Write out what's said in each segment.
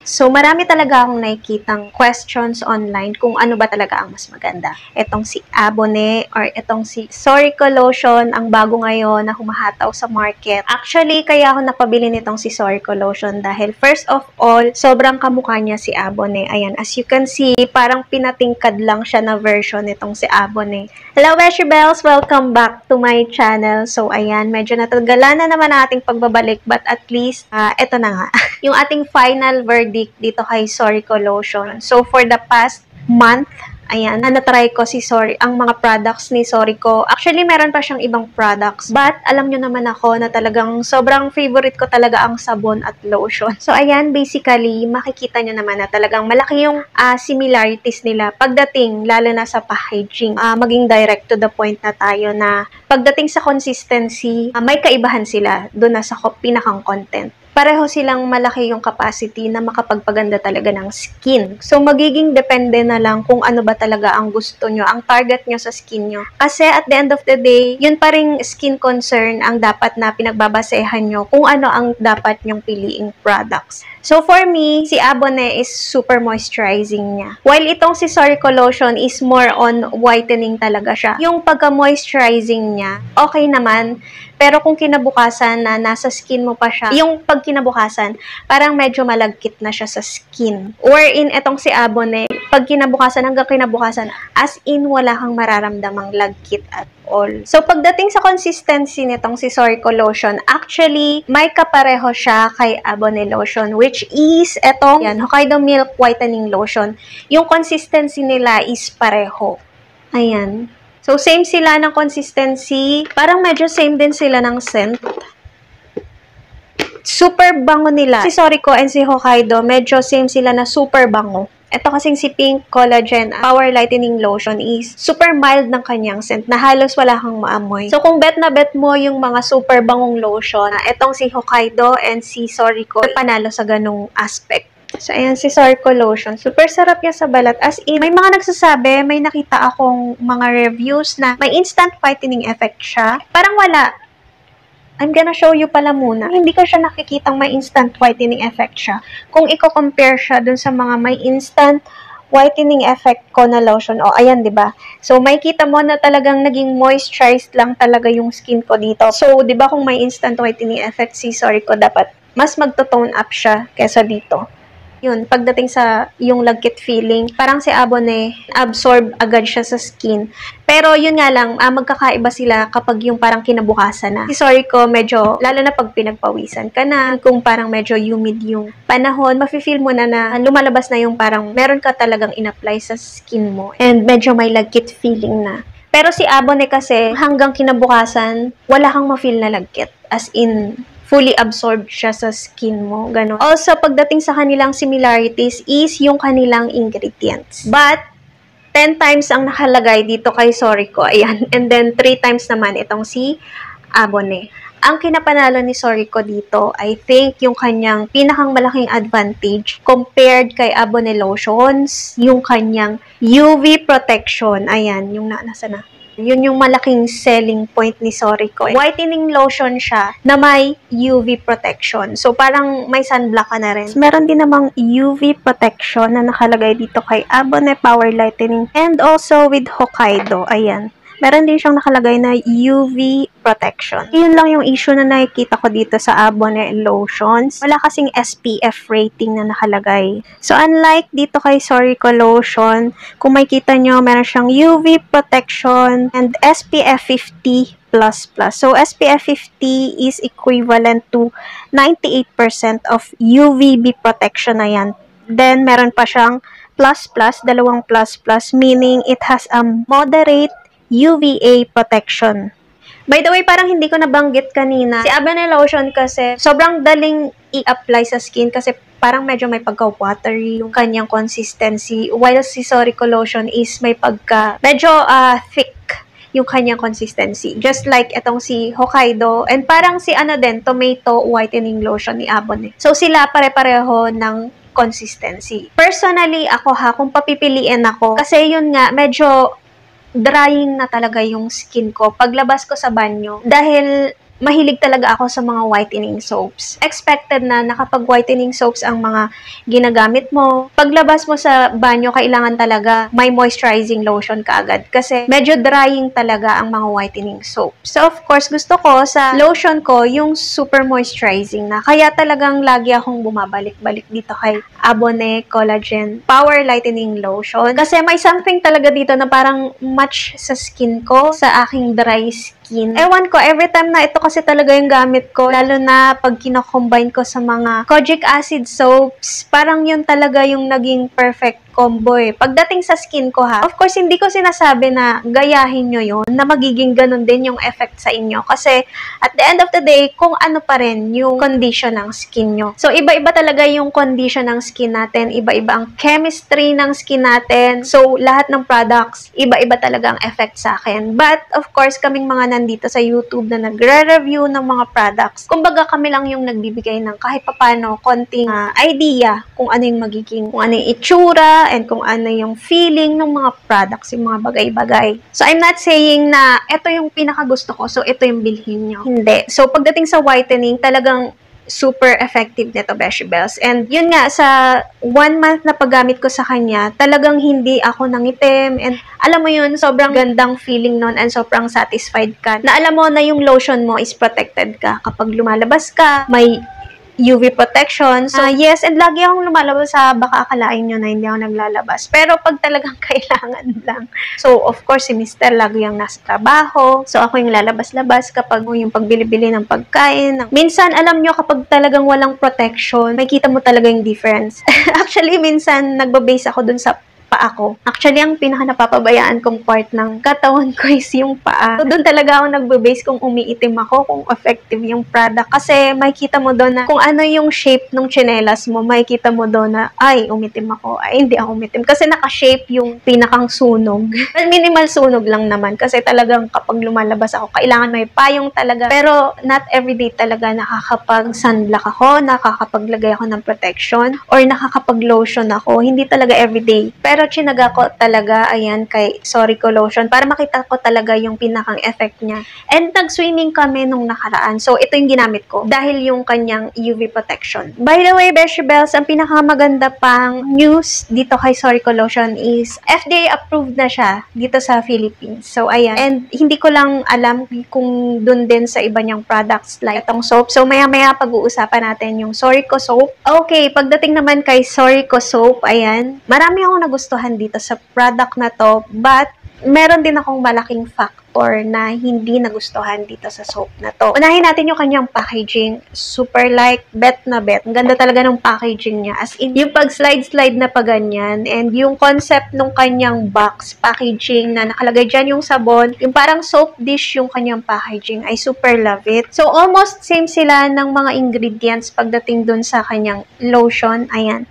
So, marami talaga akong nakikitang questions online kung ano ba talaga ang mas maganda. Itong si Abone or itong si Sorico Lotion, ang bago ngayon na humahataw sa market. Actually, kaya ako napabili nitong si Sorico Lotion dahil first of all, sobrang kamukha niya si Abone. Ayan, as you can see, parang pinatingkad lang siya na version nitong si Abone. Hello, Beshi Bells! Welcome back to my channel. So, ayan, medyo natagalan na naman ang ating pagbabalik but at least, eto na nga. Yung ating final verdict dito kay Sorico Lotion. So, for the past month, ayan, na-try ko ang mga products ni Sorico. Actually, meron pa siyang ibang products. But, alam nyo naman ako na talagang sobrang favorite ko talaga ang sabon at lotion. So, ayan, basically, makikita nyo naman na talagang malaki yung similarities nila pagdating, lalo na sa packaging. Maging direct to the point na tayo na pagdating sa consistency, may kaibahan sila doon na sa pinakang content. Pareho silang malaki yung capacity na makapagpaganda talaga ng skin. So, magiging depende na lang kung ano ba talaga ang gusto nyo, ang target nyo sa skin nyo. Kasi at the end of the day, yun pa ring skin concern ang dapat na pinagbabasehan nyo kung ano ang dapat nyong piliing products. So, for me, si Abone is super moisturizing niya. While itong si Sorico Lotion is more on whitening talaga siya. Yung pagka-moisturizing niya, okay naman. Pero kung kinabukasan na nasa skin mo pa siya, yung pag kinabukasan, parang medyo malagkit na siya sa skin. Or in etong si Abone, pag kinabukasan hanggang kinabukasan, as in wala kang mararamdamang lagkit at all. So, pagdating sa consistency nitong si Sorico Lotion, actually, may kapareho siya kay Abone Lotion, which is etong Hokkaido Milk Whitening Lotion. Yung consistency nila is pareho. Ayan. So, same sila ng consistency. Parang medyo same din sila ng scent. Super bango nila. Si Sorico and si Hokkaido, medyo same sila na super bango. Ito kasing si Pink Collagen Power Lightening Lotion is super mild ng kanyang scent na halos wala kang maamoy. So, kung bet na bet mo yung mga super bangong lotion, itong si Hokkaido and si Sorico, panalo sa ganung aspect. So, ayan si Sorico Lotion. Super sarap niya sa balat. As in, may mga nagsasabi, may nakita akong mga reviews na may instant whitening effect siya. Parang wala. I'm gonna show you pala muna. Hindi ko siya nakikitang may instant whitening effect siya. Kung i-compare siya dun sa mga may instant whitening effect ko na lotion. O, ayan, diba? So, may kita mo na talagang naging moisturized lang talaga yung skin ko dito. So, diba kung may instant whitening effect si Sorico, dapat mas magto-tone up siya kesa dito. Yun, pagdating sa yung lagkit feeling, parang si Abone, absorb agad siya sa skin. Pero yun nga lang, magkakaiba sila kapag yung parang kinabukasan na. Si Sorico, medyo, lalo na pag pinagpawisan ka na, kung parang medyo humid yung panahon, mafe-feel mo na lumalabas na yung parang meron ka talagang in-apply sa skin mo. And medyo may lagkit feeling na. Pero si Abone kasi, hanggang kinabukasan, wala kang ma-feel na lagkit. As in, fully absorbed siya sa skin mo, gano'n. Also, pagdating sa kanilang similarities is yung kanilang ingredients. But, 10 times ang nakalagay dito kay Sorico, ayan. And then, 3 times naman itong si Abone. Ang kinapanalo ni Sorico dito, I think, yung kanyang pinakang malaking advantage compared kay Abone Lotions, yung kanyang UV protection. Ayan, yung nasa na. Yun yung malaking selling point ni Sorico. Whitening lotion siya na may UV protection. So, parang may sunblock ka na rin. Meron din namang UV protection na nakalagay dito kay Abone Power Lightening and also with Hokkaido. Ayan. Meron din siyang nakalagay na UV protection. Yun lang yung issue na nakikita ko dito sa Abone Lotions. Wala kasing SPF rating na nakalagay. So, unlike dito kay Sorico Lotion, kung makikita nyo, meron siyang UV protection and SPF 50++. So, SPF 50 is equivalent to 98% of UVB protection na yan. Then, meron pa siyang dalawang plus, meaning it has a moderate UVA protection. By the way, parang hindi ko nabanggit kanina. Si Abone Lotion kasi, sobrang daling i-apply sa skin kasi parang medyo may pagka-watery yung kanyang consistency. While si Sorico Lotion is may medyo thick yung kanyang consistency. Just like itong si Hokkaido. And parang si Tomato Whitening Lotion ni Abone. So, sila pare-pareho ng consistency. Personally, ako kung papipiliin ako, kasi yun nga, medyo drying na talaga yung skin ko paglabas ko sa banyo. Dahil mahilig talaga ako sa mga whitening soaps. Expected na kapag whitening soaps ang mga ginagamit mo, paglabas mo sa banyo, kailangan talaga may moisturizing lotion ka agad kasi medyo drying talaga ang mga whitening soap. So, of course, gusto ko sa lotion ko yung super moisturizing na. Kaya talagang lagi akong bumabalik-balik dito kay Abone Collagen Power Lightening Lotion. Kasi may something talaga dito na parang match sa skin ko, sa aking dry skin. Ewan ko, every time na ito kasi talaga yung gamit ko, lalo na pag kino-combine ko sa mga kojic acid soaps, parang yun talaga yung naging perfect combo eh. Pagdating sa skin ko ha, of course, hindi ko sinasabi na gayahin nyo yun, na magiging ganun din yung effect sa inyo. Kasi, at the end of the day, kung ano pa rin yung condition ng skin nyo. So, iba-iba talaga yung condition ng skin natin, iba-iba ang chemistry ng skin natin. So, lahat ng products, iba-iba talaga ang effect sa akin. But, of course, kaming mga nandito sa YouTube na nagre-review ng mga products, kumbaga kami lang yung nagbibigay ng kahit papano konting idea kung ano yung magiging, kung ano yung itsura, and kung ano yung feeling ng mga products, yung mga bagay-bagay. So, I'm not saying na ito yung pinakagusto ko, so ito yung bilhin nyo. Hindi. So, pagdating sa whitening, talagang super effective nito, Beshi Bells. And yun nga, sa 1 month na paggamit ko sa kanya, talagang hindi ako nangitim. And alam mo yun, sobrang gandang feeling nun and sobrang satisfied ka. Na alam mo na yung lotion mo is protected ka. Kapag lumalabas ka, may UV protection. So, yes, and lagi akong lumalabas sa baka akalain nyo na hindi ako naglalabas. Pero pag talagang kailangan lang. So, of course, si Mr. lagi yung nasa trabaho. So, ako yung lalabas-labas kapag yung pagbili-bili ng pagkain. Minsan, alam nyo, kapag talagang walang protection, makikita mo talaga yung difference. Actually, minsan, nagbabase ako dun sa paa ko. Actually, ang pinaka-napapabayaan kong part ng katawan ko is yung paa. So, doon talaga ako nagbe-base kung umiitim ako, kung effective yung product. Kasi, makikita mo doon na kung ano yung shape ng tsinelas mo, makikita mo doon na, ay, umitim ako. Ay, hindi ako umitim. Kasi naka-shape yung pinakang sunog. Minimal sunog lang naman. Kasi talagang kapag lumalabas ako, kailangan may payong talaga. Pero, not everyday talaga nakakapag-sunblock ako, nakakapaglagay ako ng protection, or nakakapag-lotion ako. Hindi talaga everyday. Pero, chinaga ko talaga, ayan, kay Sorico Lotion para makita ko talaga yung pinakang effect niya. And nag-swimming kami nung nakaraan. So, ito yung ginamit ko dahil yung kanyang UV protection. By the way, Beshi Bells, ang pinakamaganda pang news dito kay Sorico Lotion is FDA approved na siya dito sa Philippines. So, ayan. And hindi ko lang alam kung dun din sa iba niyang products like itong soap. So, maya-maya pag-uusapan natin yung Sorico soap. Okay, pagdating naman kay Sorico soap, ayan, marami akong nagustuhan dito sa product na to, but meron din akong malaking factor na hindi nagustuhan dito sa soap na to. Unahin natin yung kanyang packaging. Super like, bet na bet. Ang ganda talaga ng packaging niya. As in, yung pag-slide-slide na paganyan, and yung concept ng kanyang box packaging na nakalagay dyan yung sabon, yung parang soap dish yung kanyang packaging. I super love it. So, almost same sila ng mga ingredients pagdating dun sa kanyang lotion. Ayan.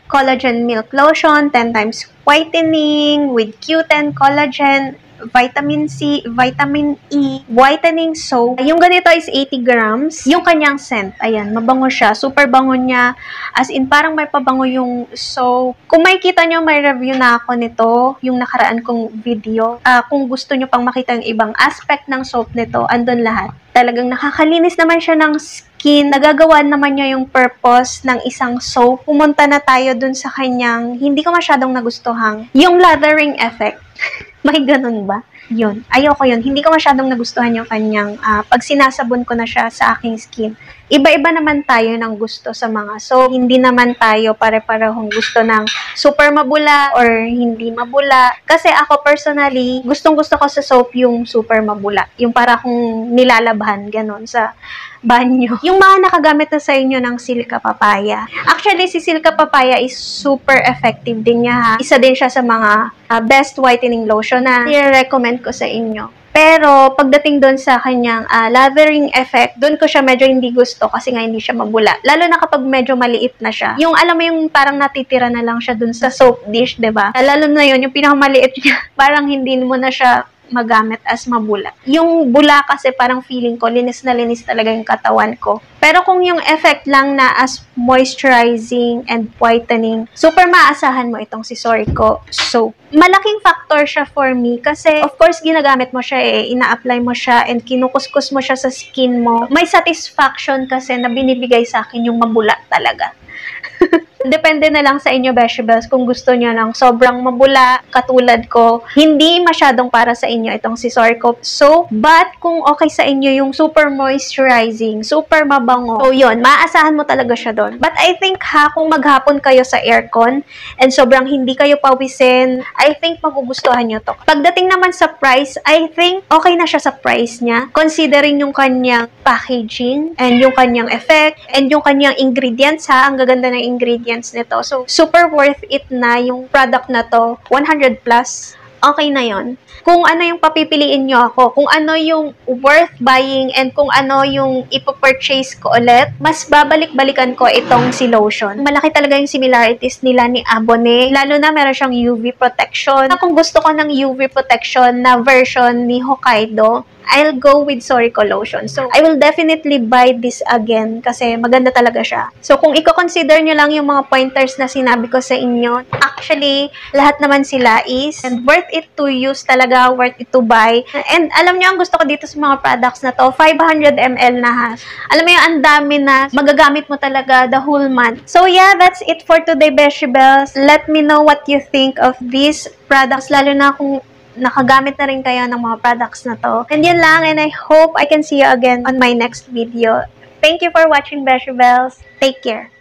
Collagen Milk Lotion, 10 times whitening with Q10 collagen, vitamin C, vitamin E, whitening soap. Yung ganito is 80 grams. Yung kanyang scent, ayan, mabango siya. Super bango niya. As in, parang may pabango yung soap. Kung makikita nyo, may review na ako nito, yung nakaraan kong video. Kung gusto nyo pang makita yung ibang aspect ng soap nito, andun lahat. Talagang nakakalinis naman siya ng skin. Nagagawa naman niya yung purpose ng isang soap. Pumunta na tayo dun sa kanyang, hindi ko masyadong nagustuhan, yung lathering effect. May ganun ba? Yun. Ayoko yun. Hindi ko masyadong nagustuhan yung kanyang pag sinasabon ko na siya sa aking skin. Iba-iba naman tayo ng gusto sa mga soap. Hindi naman tayo pare-parehong gusto ng super mabula or hindi mabula. Kasi ako personally, gustong-gusto ko sa soap yung super mabula. Yung para kung nilalabhan, ganun, sa banyo. Yung mga nakagamit na sa inyo ng Silka Papaya. Actually, si Silka Papaya is super effective din niya ha. Isa din siya sa mga best whitening lotion na i-recommend ko sa inyo. Pero, pagdating doon sa kanyang lathering effect, doon ko siya medyo hindi gusto kasi nga hindi siya mabula. Lalo na kapag medyo maliit na siya. Yung alam mo yung parang natitira na lang siya doon sa soap dish, 'di ba? Lalo na yun, yung pinakamaliit niya, parang hindi mo na siya magamit as mabula. Yung bula kasi parang feeling ko, linis na linis talaga yung katawan ko. Pero kung yung effect lang na as moisturizing and whitening, super maasahan mo itong si Sorico soap. Malaking factor siya for me kasi of course ginagamit mo siya ina-apply mo siya and kinukuskus mo siya sa skin mo. May satisfaction kasi na binibigay sa akin yung mabula talaga. Depende na lang sa inyo, Beshiebells, kung gusto nyo ng sobrang mabula, katulad ko. Hindi masyadong para sa inyo itong si Sorico soap, but kung okay sa inyo yung super moisturizing, super mabango, so yun, maaasahan mo talaga siya doon. But I think kung maghapon kayo sa aircon, and sobrang hindi kayo pawisin, I think magugustuhan nyo to. Pagdating naman sa price, I think okay na siya sa price niya, considering yung kanyang packaging, and yung kanyang effect, and yung kanyang ingredients ang gaganda ng ingredients nito. So, super worth it na yung product na to. 100 plus. Okay na yon. Kung ano yung papipiliin nyo ako, kung ano yung worth buying, and kung ano yung ipopurchase ko ulit, mas babalik-balikan ko itong si lotion. Malaki talaga yung similarities nila ni Abone. Lalo na meron siyang UV protection. Kung gusto ko ng UV protection na version ni Hokkaido, I'll go with Sorico lotion. So, I will definitely buy this again kasi maganda talaga siya. So, kung i-consider nyo lang yung mga pointers na sinabi ko sa inyo, actually, lahat naman sila is and worth it to use talaga, worth it to buy. And alam nyo, ang gusto ko dito sa mga products na to, 500 ml na ha. Alam mo yung ang dami na magagamit mo talaga the whole month. So, yeah, that's it for today, Beshiebells. Let me know what you think of these products, lalo na kung nakagamit na rin kayo ng mga products na to. And yun lang, and I hope I can see you again on my next video. Thank you for watching, Beshiebells. Take care.